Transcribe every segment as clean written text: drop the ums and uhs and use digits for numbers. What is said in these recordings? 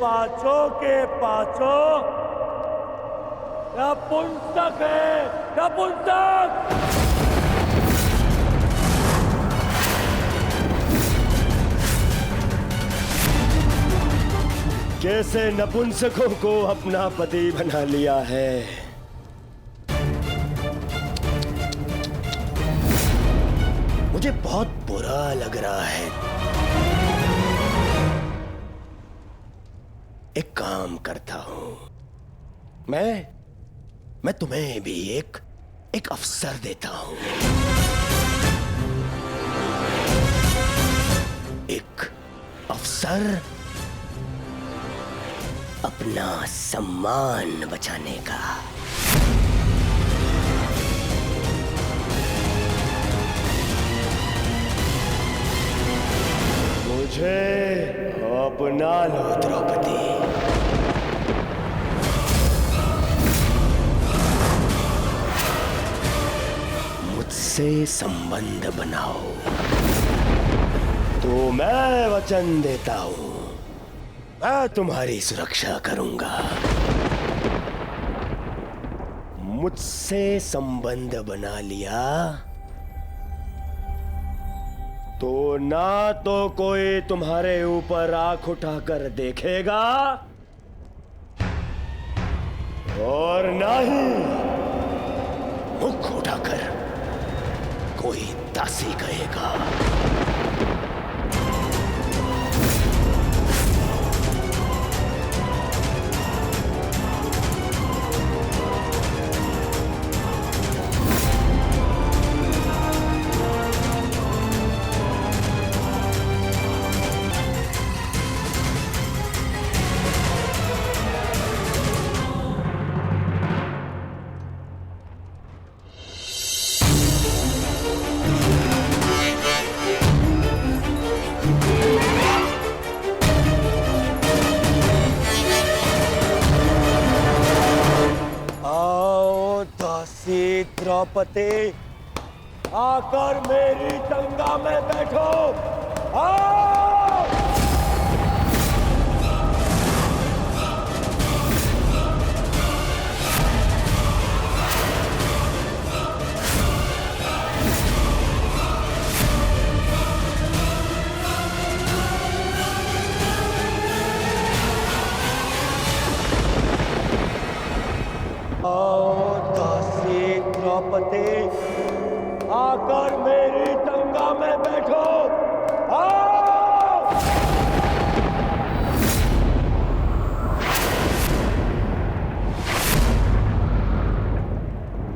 पांचों के पांचों नपुंसक है, नपुंसक। जैसे नपुंसकों को अपना पति बना लिया है, मुझे बहुत बुरा लग रहा है। एक काम करता हूं, मैं तुम्हें भी एक अवसर देता हूं। एक अवसर अपना सम्मान बचाने का। मुझे अपना लो द्रौपदी। मुझसे संबंध बनाओ तो मैं वचन देता हूं, मैं तुम्हारी सुरक्षा करूंगा। मुझसे संबंध बना लिया तो ना तो कोई तुम्हारे ऊपर आंख उठाकर देखेगा और ना ही मुख उठाकर कोई दासी कहेगा। द्रौपदी, आकर मेरी गंगा में बैठो। आओ! द्रौपदी, आकर मेरी गंगा में बैठो। आओ!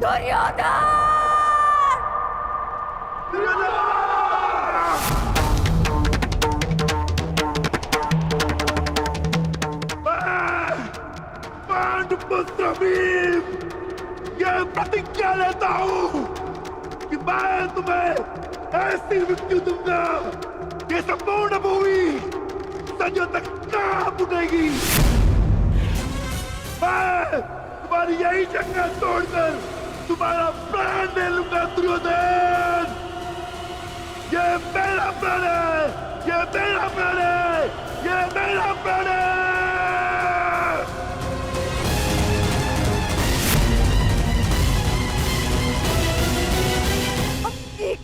दुर्योधन! पांडुपुत्र भीम, यह प्रतिज्ञा लेता हूं कि मैं तुम्हें ऐसी मृत्यु दूंगा कि संपूर्ण भूमि सदियों तक कांप उठेगी। मैं तुम्हारी यही जंगल तोड़कर तुम्हारा प्राण ले लूंगा दुर्योधन। ये मेरा प्राण है, ये मेरा प्राण है, ये मेरा प्राण है।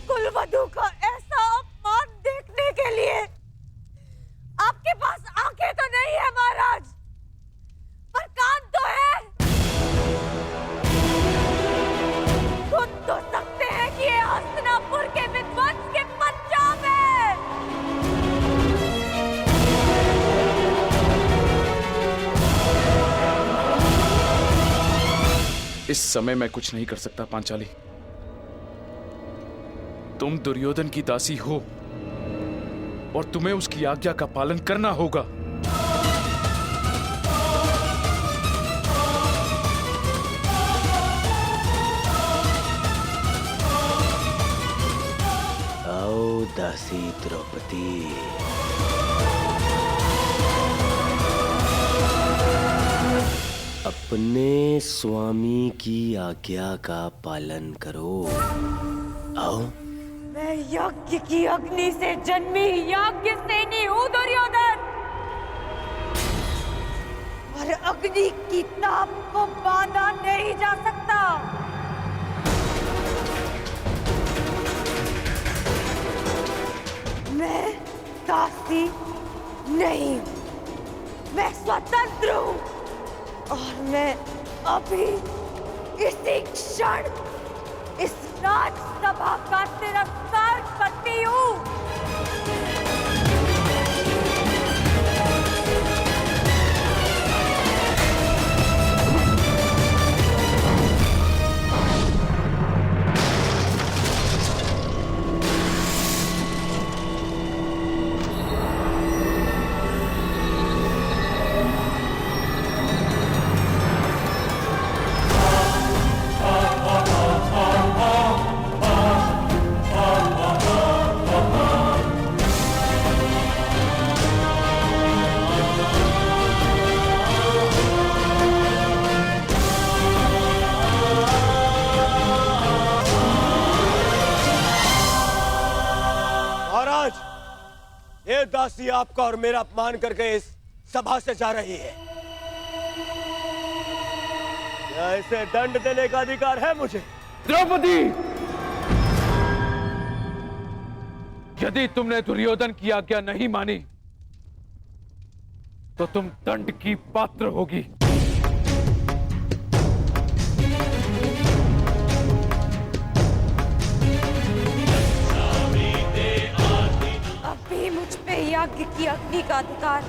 कुलवधू का ऐसा अपमान देखने के लिए आपके पास आंखें तो नहीं है महाराज, पर कान तो है। सुन तो सकते हैं कि ये हस्तिनापुर के विध्वंस के पंजाब है। इस समय मैं कुछ नहीं कर सकता पांचाली। तुम दुर्योधन की दासी हो और तुम्हें उसकी आज्ञा का पालन करना होगा। आओ दासी द्रौपदी, अपने स्वामी की आज्ञा का पालन करो। आओ। मैं यज्ञ की अग्नि से जन्मी यज्ञ सेनी हूं दुर्योधन। पर अग्नि की ताप को बांधा नहीं जा सकता। मैं दासी नहीं हूं, मैं स्वतंत्र हूं और मैं अभी इसी क्षण इस राजसभा का तिरस्कार करती हूं। ये दासी आपका और मेरा अपमान करके इस सभा से जा रही है। क्या इसे दंड देने का अधिकार है मुझे? द्रौपदी, यदि तुमने दुर्योधन की आज्ञा नहीं मानी तो तुम दंड की पात्र होगी। अभी मुझ पे यज्ञ की अग्नि का अधिकार,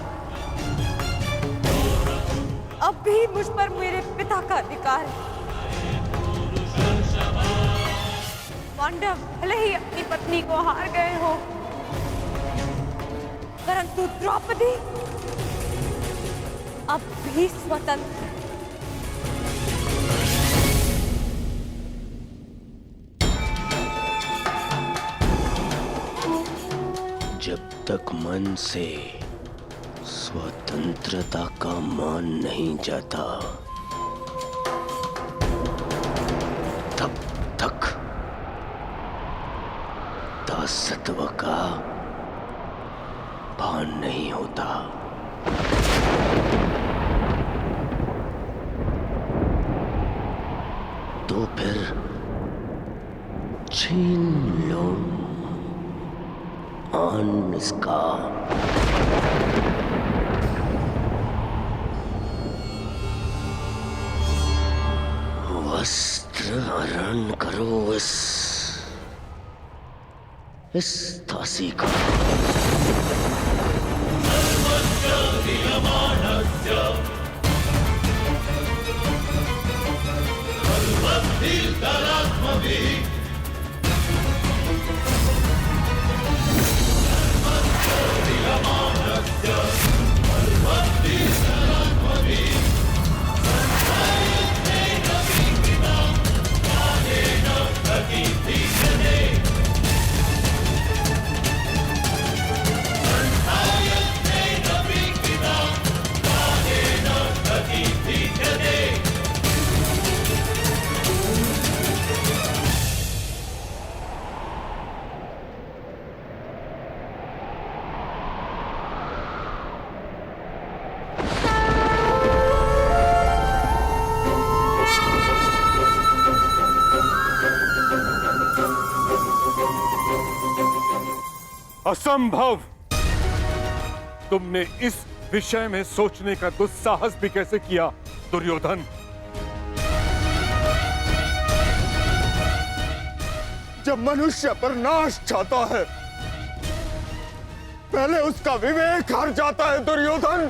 अब भी मुझ पर मेरे पिता का अधिकार है। पांडव भले ही अपनी पत्नी को हार गए हो, परंतु द्रौपदी अब भी स्वतंत्र है। जब तक मन से स्वतंत्रता का मान नहीं जाता, तब तक दासत्व का भान नहीं होता। तो फिर छीन लो आन इसका। वस्त्र हरण करो इस दासी का। असंभव! तुमने इस विषय में सोचने का दुस्साहस भी कैसे किया दुर्योधन? जब मनुष्य पर नाश चाहता है, पहले उसका विवेक हार जाता है दुर्योधन।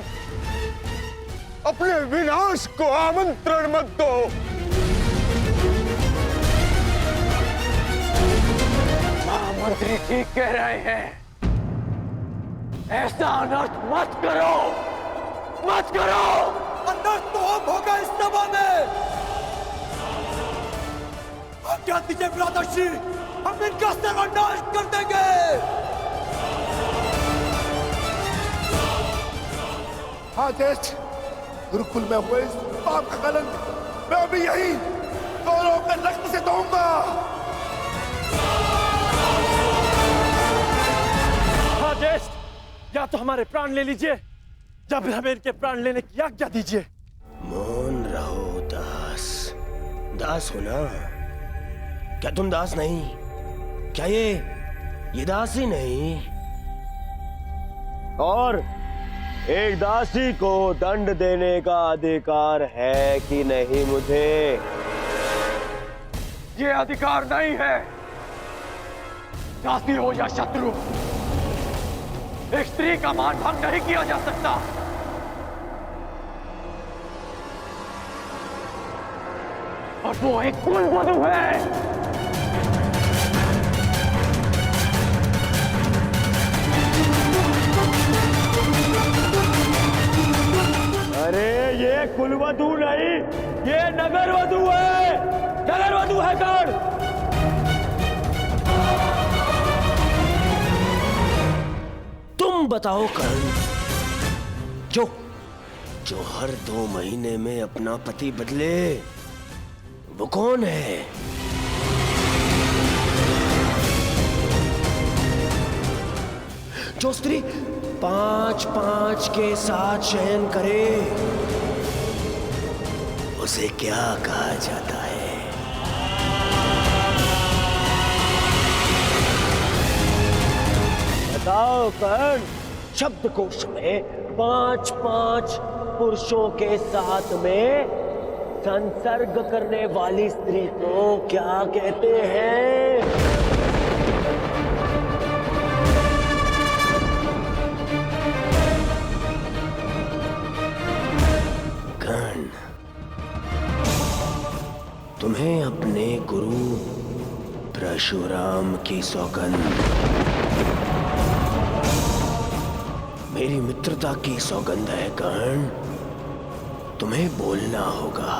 अपने विनाश को आमंत्रण मत दो। महामंत्री ठीक कह रहे हैं। ऐसा अनर्थ मत करो, मत करो। अनर्थ तो अब होगा इस सभा में। आज्ञा दीजिए भ्राताश्री, हम इनका सर्वनाश कर देंगे। हाँ ज्येष्ठ, गुरुकुल में हुए इस पाप का कलंक मैं अभी यही कौरवों के रक्त से धोऊंगा। हाँ ज्येष्ठ, या तो हमारे प्राण ले लीजिए या फिर हमें इनके प्राण लेने की आज्ञा दीजिए। मौन रहो दास। दास हो ना? क्या तुम दास नहीं? क्या ये दासी नहीं? और एक दासी को दंड देने का अधिकार है कि नहीं मुझे? ये अधिकार नहीं है। दासी हो या शत्रु, एक स्त्री का मान भंग नहीं किया जा सकता। और वो एक कुलवधू है। अरे ये कुलवधू नहीं, ये नगरवधू है। नगरवधू है कौन? तुम बताओ कर्ण, जो हर 2 महीने में अपना पति बदले, वो कौन है? जो स्त्री 5-5 के साथ शयन करे, उसे क्या कहा जाता है? बताओ कर्ण। शब्दकोश में 5-5 पुरुषों के साथ में संसर्ग करने वाली स्त्री को क्या कहते हैं? तुम्हें अपने गुरु परशुराम की सौगंध, मेरी मित्रता की सौगंध है कर्ण। तुम्हें बोलना होगा।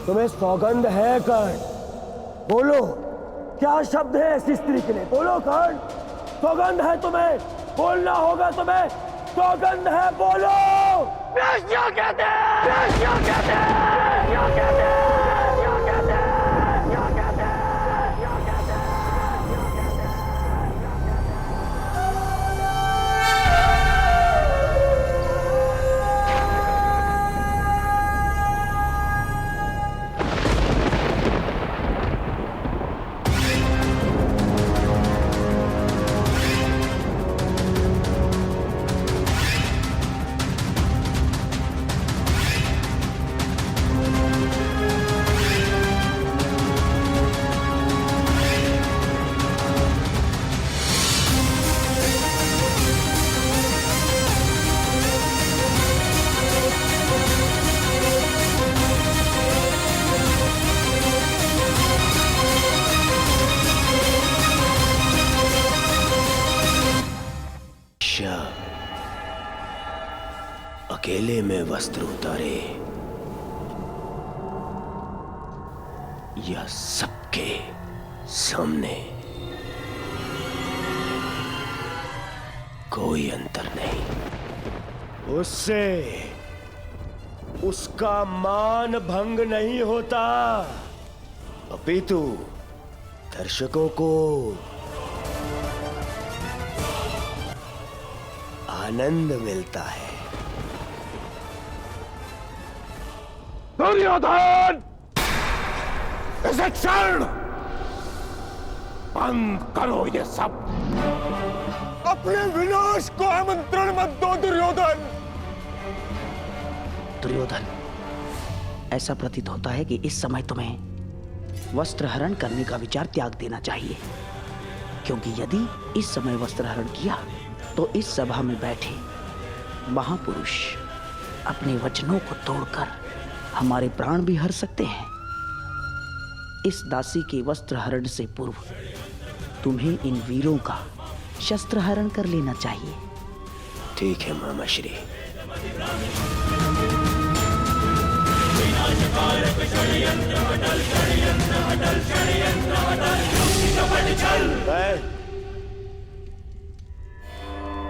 तुम्हें सौगंध है कर्ण? बोलो, क्या शब्द है ऐसी स्त्री के लिए? बोलो कर्ण, सौगंध है तुम्हें, बोलना होगा तुम्हें। सौगंध है, बोलो। क्या कहते हैं? क्या कहते हैं? क्या कहते हैं? क्या कहते हैं? क्या कहते हैं? क्या कहते अकेले में वस्त्र उतारे या सबके सामने, कोई अंतर नहीं। उससे उसका मान भंग नहीं होता, अपितु दर्शकों को आनंद मिलता है। दुर्योधन, इसे क्षण बंद करो ये सब। अपने विनाश को आमंत्रण मत दो दुर्योधन। दुर्योधन, ऐसा प्रतीत होता है कि इस समय तुम्हें वस्त्र हरण करने का विचार त्याग देना चाहिए, क्योंकि यदि इस समय वस्त्र हरण किया तो इस सभा में बैठे महापुरुष अपने वचनों को तोड़कर हमारे प्राण भी हर सकते हैं। इस दासी के वस्त्र हरण से पूर्व तुम्हें इन वीरों का शस्त्र हरण कर लेना चाहिए। ठीक है मामा श्री।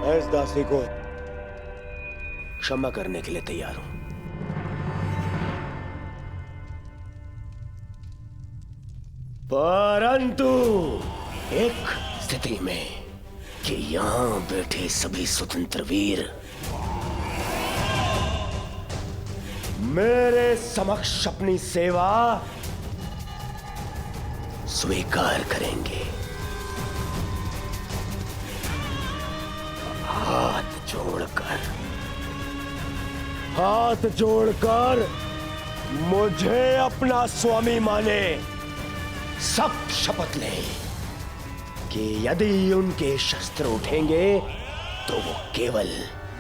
मैं इस दासी को क्षमा करने के लिए तैयार हूं, परंतु एक स्थिति में कि यहां बैठे सभी स्वतंत्र वीर मेरे समक्ष अपनी सेवा स्वीकार करेंगे। हाथ जोड़कर मुझे अपना स्वामी माने, सब शपथ लें कि यदि उनके शस्त्र उठेंगे तो वो केवल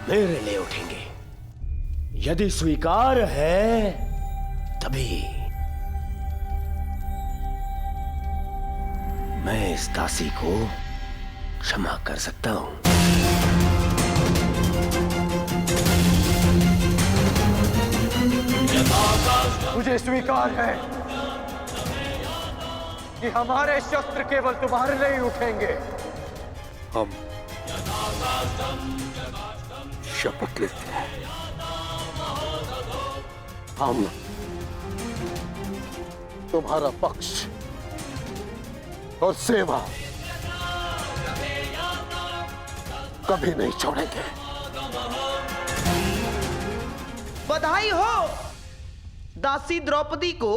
मेरे लिए उठेंगे। यदि स्वीकार है तभी मैं इस दासी को क्षमा कर सकता हूं। मुझे स्वीकार है कि हमारे शस्त्र केवल तुम्हारे लिए ही उठेंगे। हम शपथ लेते हैं, हम तुम्हारा पक्ष और सेवा कभी नहीं छोड़ेंगे। बधाई हो! दासी द्रौपदी को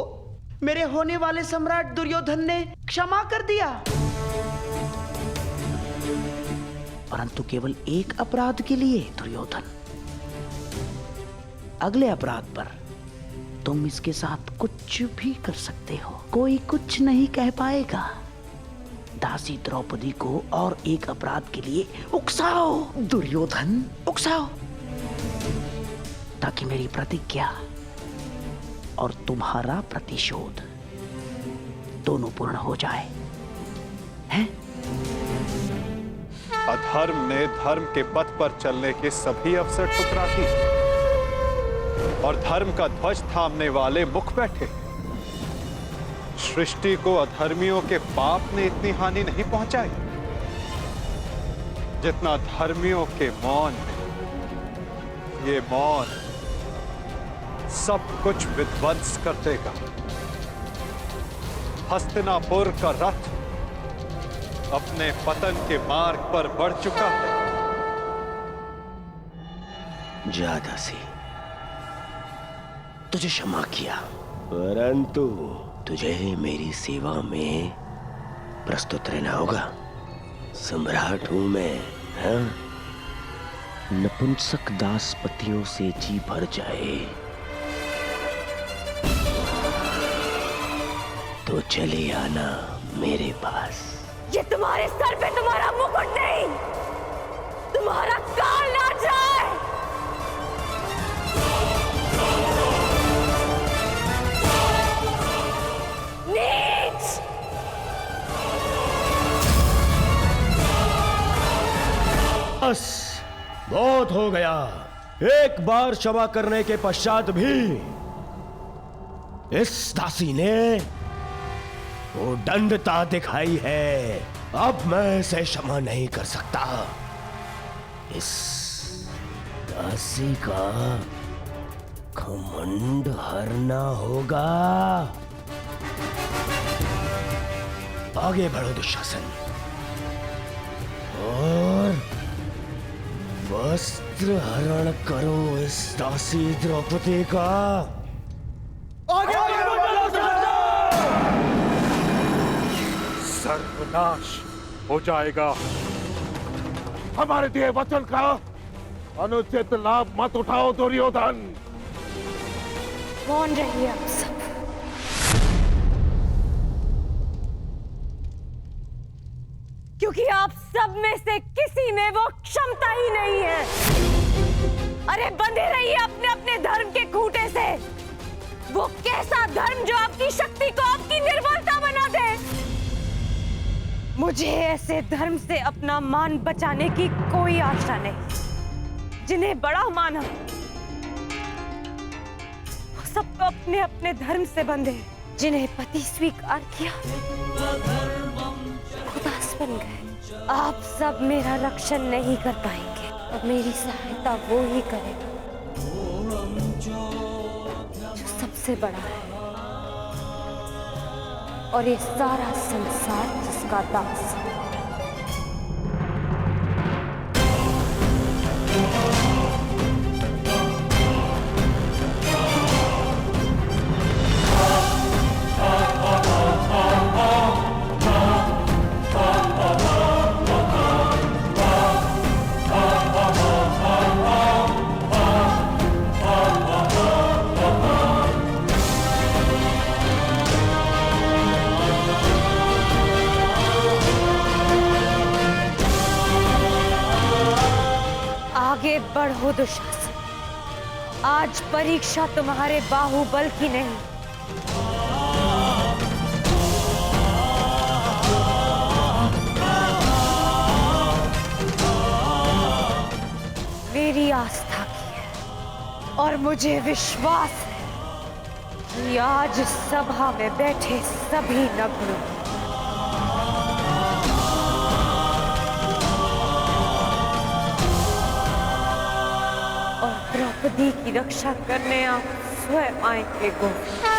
मेरे होने वाले सम्राट दुर्योधन ने क्षमा कर दिया, परंतु केवल एक अपराध के लिए। दुर्योधन, अगले अपराध पर तुम इसके साथ कुछ भी कर सकते हो, कोई कुछ नहीं कह पाएगा। दासी द्रौपदी को और एक अपराध के लिए उकसाओ दुर्योधन, उकसाओ, ताकि मेरी प्रतिज्ञा और तुम्हारा प्रतिशोध दोनों पूर्ण हो जाए, हैं? अधर्म ने धर्म के पथ पर चलने के सभी अवसर ठुकरा दिए और धर्म का ध्वज थामने वाले मुख बैठे। सृष्टि को अधर्मियों के पाप ने इतनी हानि नहीं पहुंचाई जितना धर्मियों के मौन ने। ये मौन सब कुछ विध्वंस कर देगा। हस्तिनापुर का रथ अपने पतन के मार्ग पर बढ़ चुका है। जा दासी, तुझे क्षमा किया, परंतु तुझे मेरी सेवा में प्रस्तुत रहना होगा। सम्राट हूं मैं, हाँ? नपुंसक दासपतियों से जी भर जाए तो चले आना मेरे पास। ये तुम्हारे सर पे तुम्हारा मुकुट नहीं, तुम्हारा काल ना जाए। नीच! बस बहुत हो गया। एक बार क्षमा करने के पश्चात भी इस दासी ने वो दंडता दिखाई है। अब मैं इसे क्षमा नहीं कर सकता। इस दासी का घमंड हरना होगा। आगे बढ़ो दुशासन और वस्त्र हरण करो इस दासी द्रौपदी का। सर्वनाश हो जाएगा। हमारे दिए वचन का अनुचित लाभ मत उठाओ दुर्योधन। कौन रहिए आप सब? क्योंकि आप सब में से किसी में वो क्षमता ही नहीं है। अरे बंधे रहिए अपने अपने धर्म के खूंटे से। वो कैसा धर्म जो आपकी शक्ति को आपकी निर्बलता बना दे। मुझे ऐसे धर्म से अपना मान बचाने की कोई आशा नहीं। जिन्हें बड़ा माना वो सबको अपने अपने धर्म से बंधे। जिन्हें पति स्वीकार किया खुदास बन गए। आप सब मेरा रक्षण नहीं कर पाएंगे और मेरी सहायता वो ही करेगा जो सबसे बड़ा है और ये सारा संसार जिसका दास है। बड़ हो दुशासन। आज परीक्षा तुम्हारे बाहुबल की नहीं, मेरी आस्था की है। और मुझे विश्वास है कि आज सभा में बैठे सभी नग्न और द्रौपदी की रक्षा करने आप स्वयं आएंगे गोविंद।